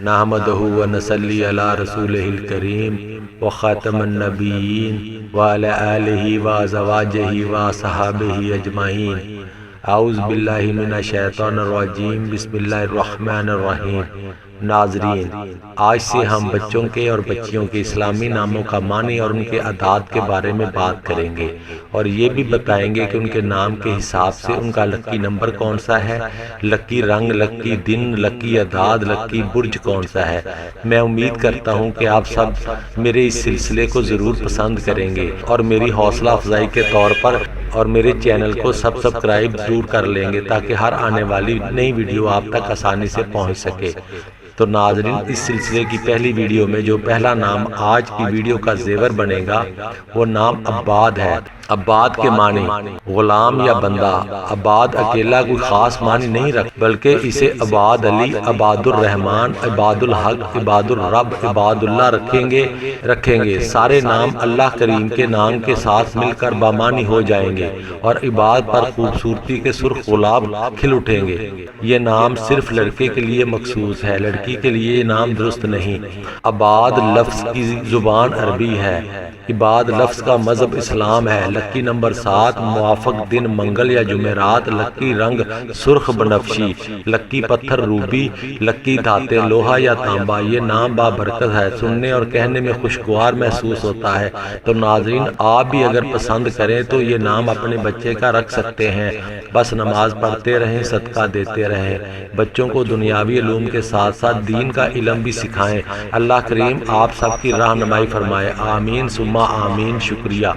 نحمدہ و نصلی علی رسولہ الکریم و خاتم النبیین وعلی آلہ و ازواجہ و صحابہ اجمعین۔ اعوذ باللہ من الشیطان الرجیم، بسم اللہ الرحمن الرحیم۔ ناظرین، آج سے ہم بچوں کے اور بچیوں کے اسلامی ناموں کا معنی اور ان کے اعداد کے بارے میں بات کریں گے، اور یہ بھی بتائیں گے کہ ان کے نام کے حساب سے ان کا لکی نمبر کون سا ہے، لکی رنگ، لکی دن، لکی اعداد، لکی برج کون سا ہے۔ میں امید کرتا ہوں کہ آپ سب میرے اس سلسلے کو ضرور پسند کریں گے اور میری حوصلہ افزائی کے طور پر اور میرے چینل کو سبسکرائب ضرور کر لیں گے تاکہ ہر آنے والی نئی ویڈیو آپ تک آسانی سے پہنچ سکے۔ تو ناظرین، اس سلسلے کی پہلی ویڈیو میں جو پہلا نام آج کی ویڈیو کا زیور بنے گا وہ نام عباد ہے۔ عباد کے معنی غلام یا بندہ۔ عباد اکیلا کوئی خاص معنی نہیں رکھتا، بلکہ اسے عباد علی، عباد الرحمن، عباد الحق، عباد الرب، عباد اللہ رکھیں گے۔ سارے نام اللہ کریم کے نام کے ساتھ مل کر بامانی ہو جائیں گے اور عباد پر خوبصورتی کے سرخ گلاب کھل اٹھیں گے۔ یہ نام صرف لڑکے کے لیے مخصوص ہے، لڑکی کے لیے یہ نام درست نہیں۔ عباد لفظ کی زبان عربی ہے، عباد لفظ کا مذہب اسلام ہے۔ لکی نمبر 7، موافق دن منگل یا جمعرات، لکی رنگ سرخ بنفشی، لکی پتھر روبی، لکی دھاتیں لوہا یا تانبا۔ یہ نام بابرکت ہے، سننے اور کہنے میں خوشگوار محسوس ہوتا ہے۔ تو ناظرین، آپ بھی اگر پسند کریں تو یہ نام اپنے بچے کا رکھ سکتے ہیں۔ بس نماز پڑھتے رہیں، صدقہ دیتے رہیں، بچوں کو دنیاوی علوم کے ساتھ ساتھ دین کا علم بھی سکھائیں۔ اللہ کریم آپ سب کی رہنمائی فرمائے، آمین ثم آمین۔ شکریہ۔